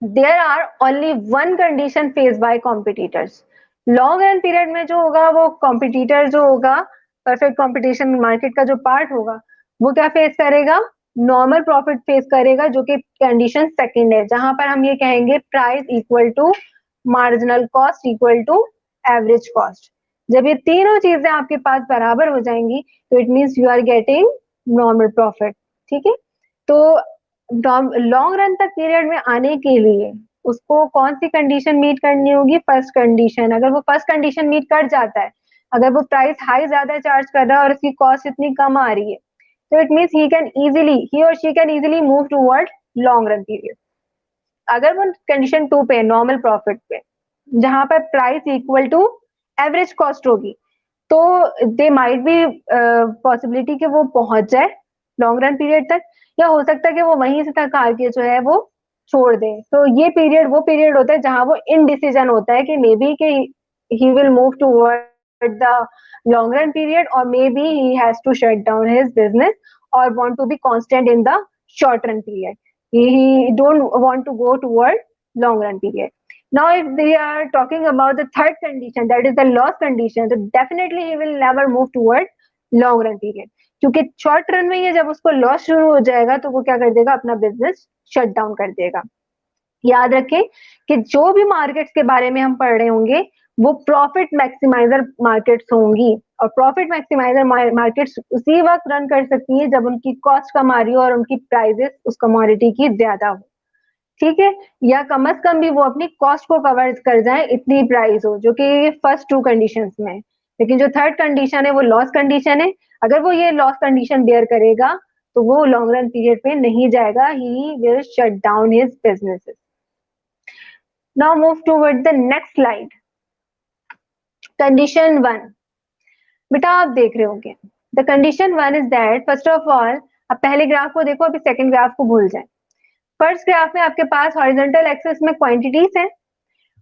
there are only one condition faced by competitors. Long run period में जो होगा वो कॉम्पिटिटर जो होगा, परफेक्ट कॉम्पिटिशन मार्केट का जो पार्ट होगा वो क्या फेस करेगा, नॉर्मल प्रॉफिट फेस करेगा, जो कि कंडीशन सेकंड है, जहां पर हम ये कहेंगे price equal to marginal cost equal to average cost. जब ये तीनों चीजें आपके पास बराबर हो जाएंगी तो it means you are getting normal profit. ठीक है, तो लॉन्ग रन तक पीरियड में आने के लिए उसको कौन सी कंडीशन मीट करनी होगी, फर्स्ट कंडीशन। अगर वो फर्स्ट कंडीशन मीट कर जाता है, अगर वो प्राइस हाई ज्यादा चार्ज कर रहा है और उसकी कॉस्ट इतनी कम आ रही है तो इट मीन्स ही और she can easily move toward long run period. अगर वो कंडीशन 2 पे नॉर्मल प्रॉफिट पे जहां पर price equal to average cost होगी तो दे माइट बी पॉसिबिलिटी कि वो पहुंच जाए लॉन्ग रन पीरियड तक, या हो सकता है कि वो वहीं से तक आके जो है वो छोड़ दे। तो ये पीरियड वो पीरियड होता है जहां वो इनडिसीजन होता है कि मे बी कि he will move toward the long run period और may be he has to shut down his business और want to be constant in the short run period. He don't want to go toward long run period. Now if they are talking about the third condition, that is the loss condition, so definitely he will never move toward long run period, क्योंकि शॉर्ट रन में ये जब उसको लॉस शुरू हो जाएगा तो वो क्या कर देगा, अपना बिजनेस शट डाउन कर देगा। याद रखें कि जो भी मार्केट्स के बारे में हम पढ़ रहे होंगे वो प्रॉफिट मैक्सिमाइजर मार्केट्स होंगी, और प्रॉफिट मैक्सिमाइजर मार्केट्स उसी वक्त रन कर सकती है जब उनकी कॉस्ट कम आ रही हो और उनकी प्राइजेस उस कमोडिटी की ज्यादा हो। ठीक है, या कम से कम भी वो अपनी कॉस्ट को कवर कर जाए इतनी प्राइस हो, जो कि फर्स्ट टू कंडीशंस में। लेकिन जो थर्ड कंडीशन है वो लॉस कंडीशन है। अगर वो ये लॉस कंडीशन बेयर करेगा तो वो लॉन्ग रन पीरियड पे नहीं जाएगा, he will shut down his businesses. Now move toward the next slide. Condition 1. बेटा आप देख रहे होंगे the condition 1 is that first of all आप पहले ग्राफ को देखो, अभी सेकंड ग्राफ को भूल जाए। फर्स्ट ग्राफ में आपके पास हॉरिजॉन्टल एक्सिस में क्वांटिटीज हैं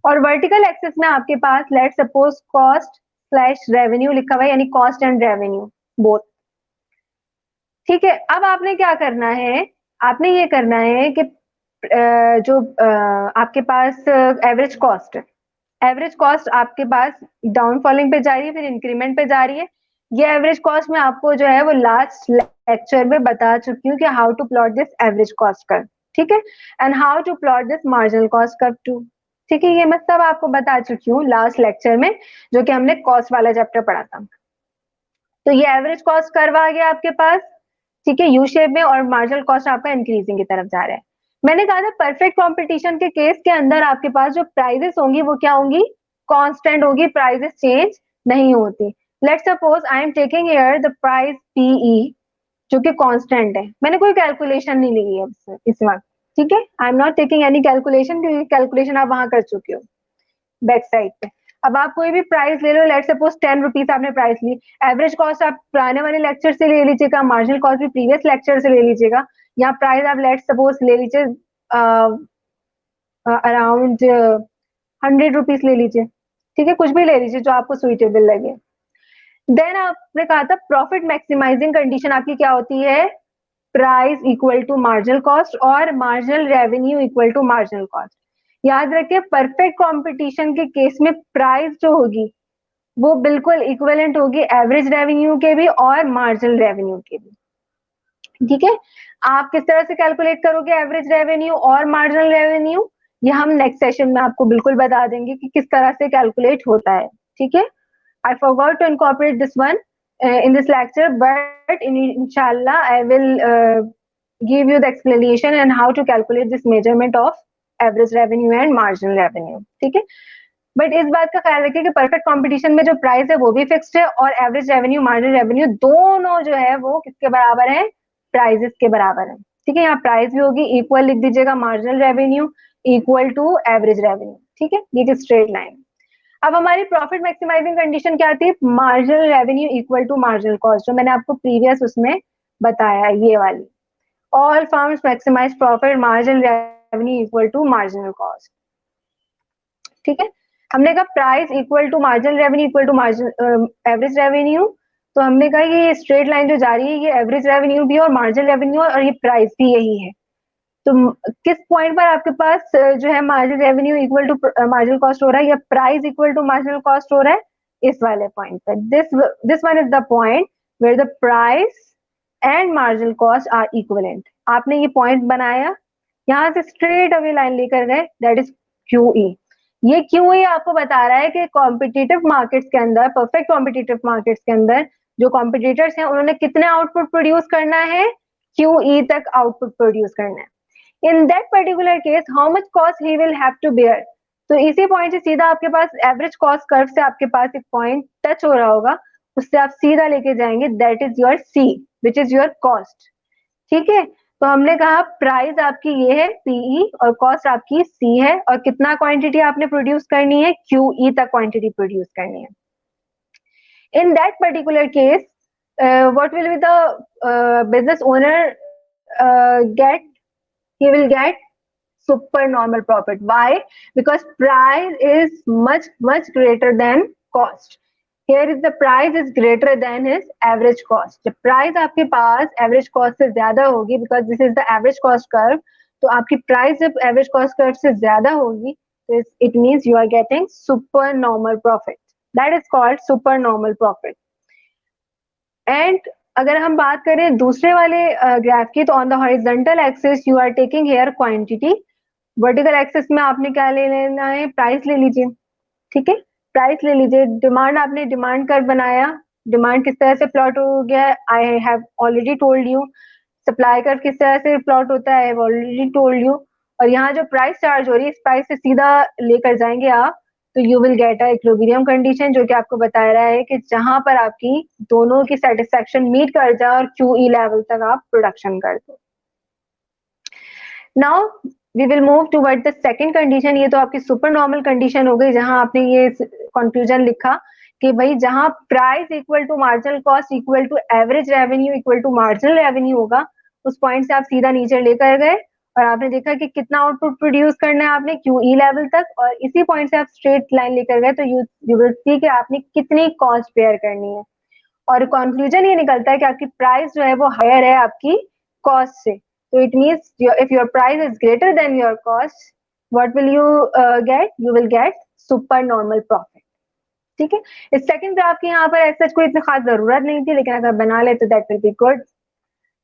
और वर्टिकल एक्सिस में आपके पास let suppose cost slash revenue लिखा हुआ है, यानी कॉस्ट एंड रेवेन्यू बोथ। ठीक है, अब आपने क्या करना है, आपने ये करना है कि जो आपके पास एवरेज कॉस्ट है, एवरेज कॉस्ट आपके पास डाउन फॉलिंग पे जा रही है, फिर इंक्रीमेंट पे जा रही है। ये एवरेज कॉस्ट में आपको जो है वो लास्ट लेक्चर में बता चुकी हूँ कि how to plot this average cost curve. ठीक है, and how to plot this marginal cost curve too. ठीक है, ये मैं सब आपको बता चुकी हूँ लास्ट लेक्चर में, जो कि हमने कॉस्ट वाला चैप्टर पढ़ा था। तो ये एवरेज कॉस्ट कर्व आ गया आपके पास, ठीक है, यू शेप में, और मार्जिनल कॉस्ट आपका इंक्रीजिंग की तरफ जा रहा है। मैंने कहा था परफेक्ट कंपटीशन के केस के अंदर आपके पास जो प्राइजेस होंगी वो क्या होंगी, कांस्टेंट होगी, प्राइजेस चेंज नहीं होती। Let's suppose I am taking here the price PE जो कि कांस्टेंट है, मैंने कोई कैलकुलेशन नहीं ली है इस वक्त। ठीक है, I am not taking any calculation, क्योंकि कैलकुलेशन आप वहां कर चुके हो बैक साइड पे। अब आप कोई भी प्राइस ले लो, लेट सपोज 10 रुपीज आपने प्राइस ली, एवरेज कॉस्ट आप पुराने वाले लेक्चर से ले लीजिएगा, मार्जिनल कॉस्ट भी प्रीवियस लेक्चर से ले लीजिएगा, या प्राइस आप लेट सपोज ले लीजिए अराउंड 100 रुपीज ले लीजिए। ठीक है, कुछ भी ले लीजिए जो आपको सुइटेबल लगे। देन आपने कहा था प्रॉफिट मैक्सिमाइजिंग कंडीशन आपकी क्या होती है, price equal to marginal cost और marginal revenue equal to marginal cost. याद रखिए परफेक्ट कंपटीशन के केस में प्राइस जो होगी वो बिल्कुल इक्विवेलेंट होगी एवरेज रेवेन्यू के भी और मार्जिनल रेवेन्यू के भी। ठीक है, आप किस तरह से कैलकुलेट करोगे एवरेज रेवेन्यू और मार्जिनल रेवेन्यू, ये हम नेक्स्ट सेशन में आपको बिल्कुल बता देंगे कि किस तरह से कैलकुलेट होता है। ठीक है, I forgot to incorporate this one in this lecture, but inshallah I will give you the explanation and how to calculate this measurement of average revenue and marginal revenue. ठीक है, बट इस बात का ख्याल रखिए कि परफेक्ट कंपटीशन में जो प्राइस है वो भी फिक्स्ड है और एवरेज रेवेन्यू मार्जिनल रेवेन्यू दोनों जो है वो किसके बराबर है, प्राइजेस के बराबर है। ठीक है, यहाँ प्राइस भी होगी इक्वल लिख दीजिएगा, marginal revenue equal to average revenue. ठीक है, ये स्ट्रेट लाइन। अब हमारी प्रॉफिट मैक्सिमाइजिंग कंडीशन क्या थी, marginal revenue equal to marginal cost, जो मैंने आपको प्रीवियस उसमें बताया ये वाली। All firms maximise profit marginal revenue equal to marginal cost. ठीक है, हमने कहा price equal to marginal revenue equal to margin average revenue, तो हमने कहा कि ये स्ट्रेट लाइन जो जा रही है ये एवरेज रेवेन्यू भी और मार्जिनल रेवेन्यू और ये प्राइस भी यही है। तो किस पॉइंट पर आपके पास जो है marginal revenue equal to marginal cost हो रहा है या price equal to marginal cost हो रहा है, इस वाले पॉइंट पर। This one is the point where the price and marginal cost are equivalent. आपने ये पॉइंट बनाया, यहाँ से स्ट्रेट अवे लाइन लेकर गए, दैट इज QE। ये QE आपको बता रहा है कि कॉम्पिटिटिव मार्केट्स के अंदर, परफेक्ट कॉम्पिटिटिव मार्केट्स के अंदर जो कॉम्पिटिटर्स हैं उन्होंने कितने आउटपुट प्रोड्यूस करना है, QE तक आउटपुट प्रोड्यूस करना है। In that particular case, how much cost he will have to bear? तो इसी पॉइंट से सीधा आपके पास एवरेज कॉस्ट कर्व से आपके पास एक पॉइंट टच हो रहा होगा, उससे आप सीधा लेके जाएंगे, that is your C, which is your cost. ठीक है, तो हमने कहा प्राइस आपकी ये है PE और कॉस्ट आपकी C है, और कितना क्वांटिटी आपने प्रोड्यूस करनी है, QE तक क्वांटिटी प्रोड्यूस करनी है। In that particular case what will be the business owner get, he will get super normal profit. Why? Because price is much greater than cost. Here is the price is greater than his average cost. जब price आपके पास average cost से ज्यादा होगी, because this is the average cost curve, तो आपकी price जब average cost curve से ज्यादा होगी, तो it means you are getting super normal profit. That is called super normal profit. And अगर हम बात करें दूसरे वाले ग्राफ की, तो on the horizontal axis you are taking here quantity, vertical axis में आपने क्या ले लेना है, प्राइस ले लीजिए। ठीक है, प्राइस ले लीजिए। डिमांड, आपने डिमांड कर्व बनाया, डिमांड किस तरह से प्लॉट हो गया, I have already told you. Supply curve किस तरह से प्लॉट होता है, I have already told you. और यहाँ जो प्राइस चार्ज हो रही है, इस प्राइस से सीधा लेकर जाएंगे आप, तो you will get a equilibrium condition, जो कि आपको बता रहा है कि जहां पर आपकी दोनों की सेटिस्फेक्शन मीट कर जाए और QE लेवल तक आप प्रोडक्शन कर दो। Now we will move toward the second condition. ये तो आपकी सुपर नॉर्मल कंडीशन हो गई, जहां आपने ये कंक्लूजन लिखा कि भाई जहां price equal to marginal cost equal to average revenue equal to marginal revenue होगा, उस पॉइंट से आप सीधा नीचे लेकर गए और आपने देखा कि कितना आउटपुट प्रोड्यूस करना है आपने QE लेवल तक, और इसी पॉइंट से आप स्ट्रेट लाइन लेकर गए, तो यू विल सी कि आपने कितनी कॉस्ट बेयर करनी है। और कंक्लूजन ये निकलता है कि आपकी प्राइस जो है वो हायर है आपकी कॉस्ट से। तो it means if your price is greater than your cost, what will you get, you will get super normal profit. ठीक है, इस सेकंड ग्राफ की यहाँ पर ऐसा कोई इतनी खास जरूरत नहीं थी, लेकिन अगर बना ले तो दैट विल बी गुड।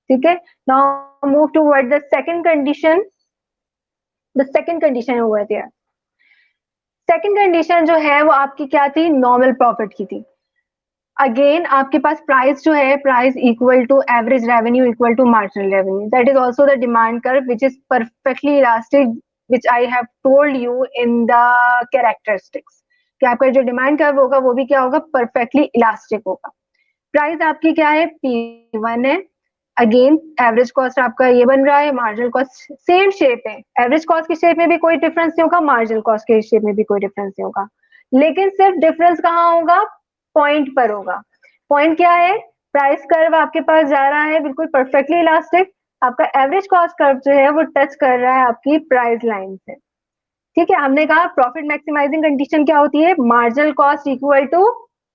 ठीक है, now move toward the second condition. The second condition over there, second condition जो है वो आपकी क्या थी, नॉर्मल प्रॉफिट की थी। अगेन आपके पास प्राइस जो है, price equal to average revenue equal to marginal revenue, that is also the demand curve which is perfectly elastic, which I have told you in the characteristics, कि आपका जो डिमांड कर्व होगा वो भी क्या होगा, परफेक्टली इलास्टिक होगा। प्राइस आपकी क्या है, P1 है। अगेन एवरेज कॉस्ट आपका ये बन रहा है, मार्जिनल कॉस्ट सेम शेप है, एवरेज कॉस्ट की शेप में भी कोई डिफरेंस नहीं होगा, मार्जिनल कॉस्ट के शेप में भी कोई डिफरेंस नहीं होगा, लेकिन सिर्फ डिफरेंस कहाँ होगा, पॉइंट पर होगा। पॉइंट क्या है, प्राइस कर्व आपके पास जा रहा है बिल्कुल परफेक्टली इलास्टिक, आपका एवरेज कॉस्ट कर्व जो है वो टच कर रहा है आपकी प्राइस लाइन से। ठीक है, हमने कहा प्रॉफिट मैक्सिमाइजिंग कंडीशन क्या होती है, marginal cost equal to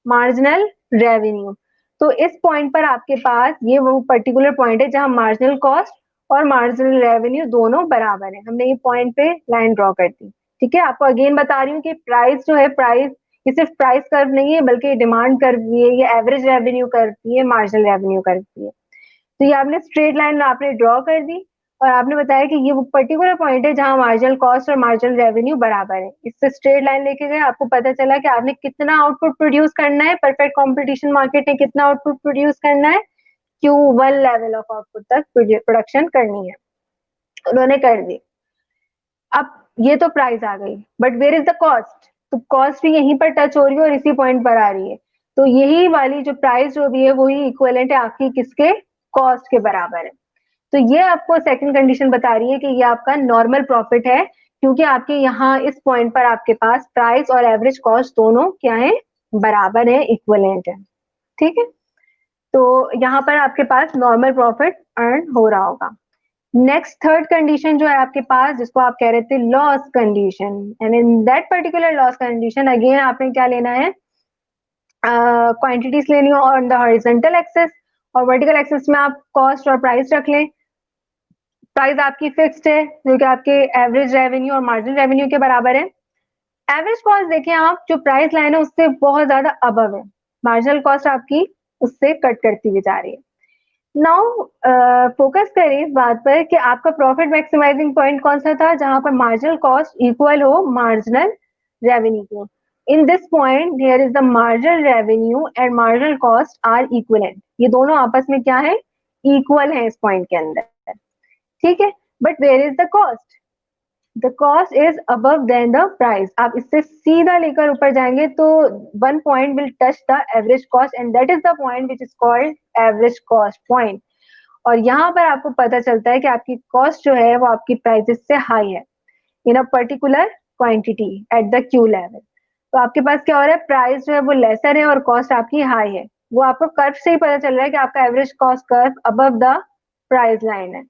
marginal revenue. तो इस पॉइंट पर आपके पास ये वो पर्टिकुलर पॉइंट है जहां मार्जिनल कॉस्ट और मार्जिनल रेवेन्यू दोनों बराबर है। हमने ये पॉइंट पे लाइन ड्रॉ कर दी। ठीक है, आपको अगेन बता रही हूँ कि प्राइस जो है, प्राइस ये सिर्फ प्राइस कर्व नहीं है बल्कि डिमांड कर्व भी है, ये एवरेज रेवेन्यू करती है, मार्जिनल रेवेन्यू करती है। तो ये आपने स्ट्रेट लाइन आपने ड्रॉ कर दी और आपने बताया कि ये वो पर्टिकुलर पॉइंट है जहां मार्जिनल कॉस्ट और मार्जिनल रेवेन्यू बराबर है। इससे स्ट्रेट लाइन लेके गए, आपको पता चला कि आपने कितना आउटपुट प्रोड्यूस करना है, परफेक्ट कंपटीशन मार्केट ने कितना आउटपुट प्रोड्यूस करना है, Q1 लेवल ऑफ आउटपुट तक प्रोडक्शन करनी है, उन्होंने कर दी। अब ये तो प्राइस आ गई, but where is the cost? तो कॉस्ट भी यहीं पर टच हो रही है और इसी पॉइंट पर आ रही है। तो यही वाली जो प्राइस जो भी है वही इक्विवेलेंट है आपकी किसके? कॉस्ट के बराबर है। तो ये आपको सेकंड कंडीशन बता रही है कि ये आपका नॉर्मल प्रॉफिट है, क्योंकि आपके यहाँ इस पॉइंट पर आपके पास प्राइस और एवरेज कॉस्ट दोनों क्या है? बराबर है, इक्विवेलेंट है। ठीक है, तो यहाँ पर आपके पास नॉर्मल प्रॉफिट अर्न हो रहा होगा। नेक्स्ट थर्ड कंडीशन जो है आपके पास, जिसको आप कह रहे थे loss condition, and in that particular loss condition again आपने क्या लेना है? क्वांटिटीज लेनी हो ऑन द हॉरिजॉन्टल एक्सिस, और वर्टिकल एक्सिस में आप कॉस्ट और प्राइस रख लें। प्राइस आपकी फिक्स्ड है जो कि आपके एवरेज रेवेन्यू और मार्जिनल रेवेन्यू के बराबर है। एवरेज कॉस्ट देखें आप, जो प्राइस लाइन है उससे बहुत ज्यादा अबव है, मार्जिनल कॉस्ट आपकी उससे कट करती हुई जा रही है। नाउ फोकस करें इस बात पर कि आपका प्रॉफिट मैक्सिमाइजिंग पॉइंट कौन सा था, जहां पर मार्जिनल कॉस्ट इक्वल हो मार्जिनल रेवेन्यू को। In this point there is the marginal revenue and marginal cost are equivalent, ये दोनों आपस में क्या है? इक्वल है इस पॉइंट के अंदर। ठीक है, but where is the cost? The cost is above than the price. आप इससे सीधा लेकर ऊपर जाएंगे तो one point will touch the average cost and that is the point which is called average cost point. और यहाँ पर आपको पता चलता है कि आपकी कॉस्ट जो है वो आपकी प्राइसेस से हाई है in a particular quantity at the Q level. तो आपके पास क्या हो रहा है? प्राइस जो है वो लेसर है और कॉस्ट आपकी हाई है। वो आपको कर्व से ही पता चल रहा है कि आपका average cost curve above the price line है।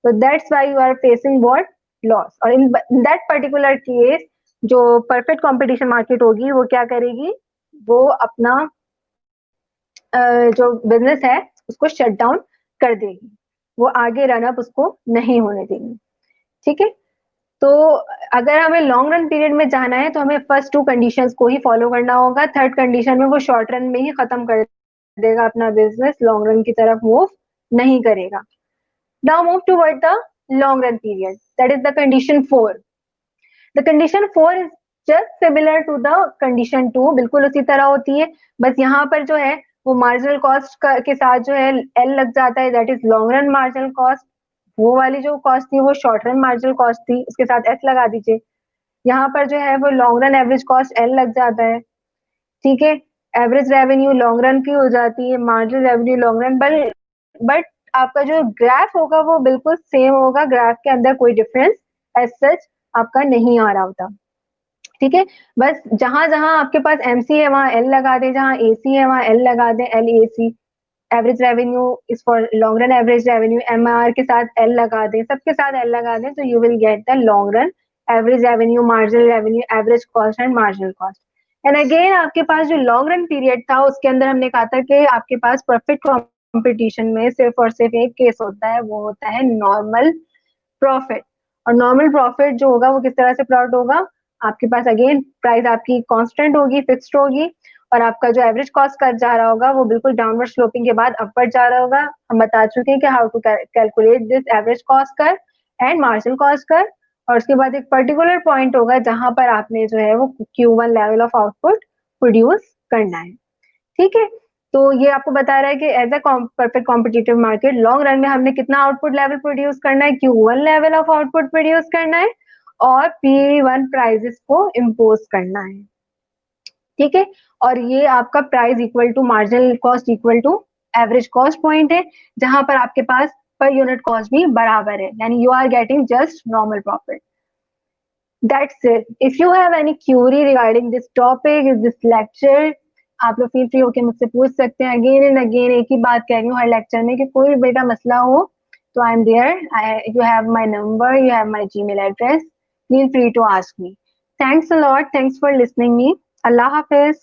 तो that's why you are facing what? Loss. और इन दैट पर्टिकुलर केस जो परफेक्ट कंपटीशन मार्केट होगी वो क्या करेगी? वो अपना जो बिजनेस है उसको शट डाउन कर देगी, वो आगे रन अप उसको नहीं होने देगी। ठीक है, तो अगर हमें लॉन्ग रन पीरियड में जाना है तो हमें फर्स्ट टू कंडीशंस को ही फॉलो करना होगा। थर्ड कंडीशन में वो शॉर्ट रन में ही खत्म कर देगा अपना बिजनेस, लॉन्ग रन की तरफ मूव नहीं करेगा। Now move toward the long run period, that is the condition 4। The condition 4 is just similar to the condition 2, बिल्कुल उसी तरह होती है, बस यहाँ पर जो है वो मार्जिनल कॉस्ट के साथ जो है एल लग जाता है, that is long run marginal cost. वो वाली जो कॉस्ट थी वो शॉर्ट रन मार्जिनल कॉस्ट थी, उसके साथ एस लगा दीजिए। यहाँ पर जो है वो long run average cost L लग जाता है। ठीक है, एवरेज रेवेन्यू लॉन्ग रन की हो जाती है, marginal revenue long run, but आपका जो ग्राफ होगा वो बिल्कुल सेम होगा, ग्राफ के अंदर कोई डिफरेंस एज सच आपका नहीं आ रहा होता। ठीक है, बस जहां जहां आपके पास एमसी है वहां एल लगा दें, जहां एसी है वहां एल लगा दें, L A C. Average revenue is for long run average revenue, MR के साथ एल लगा दें, सबके साथ एल लगा दें, तो you will get the long run average revenue, marginal revenue, average cost and marginal cost. And again आपके पास जो लॉन्ग रन पीरियड था उसके अंदर हमने कहा था कि आपके पास परफेक्ट कॉम्पिटिशन में सिर्फ और सिर्फ एक केस होता है, वो होता है नॉर्मल प्रॉफिट। और नॉर्मल प्रॉफिट जो होगा वो किस तरह से प्लॉट होगा? आपके पास अगेन प्राइस आपकी कांस्टेंट होगी, फिक्स्ड होगी, और आपका जो एवरेज कॉस्ट कर जा रहा होगा वो बिल्कुल डाउनवर्ड स्लोपिंग के बाद अपवर्ड जा रहा होगा। हम बता चुके हैं कि how to calculate this average cost कर एंड मार्जिनल कॉस्ट कर। और उसके बाद एक पर्टिकुलर पॉइंट होगा जहां पर आपने जो है वो Q1 level of output produce करना है। ठीक है, तो ये आपको बता रहा है कि as a perfect competitive market long run में हमने कितना आउटपुट लेवल प्रोड्यूस करना है? Q1 level of output produce करना है और P1 प्राइजेस को इम्पोज करना है। ठीक है, और ये आपका price equal to marginal cost equal to average cost point है, जहां पर आपके पास पर यूनिट कॉस्ट भी बराबर है, यानी you are getting just normal profit. That's it. If you have any query regarding this topic, this lecture, आप लोग फील फ्री होकर मुझसे पूछ सकते हैं। अगेन एंड अगेन एक ही बात कह रही हूँ हर लेक्चर में कि कोई भी बेटा मसला हो तो I am there, you have my number, you have my Gmail address, feel free to ask me. Thanks a lot, thanks for listening me. अल्लाह हाफिज।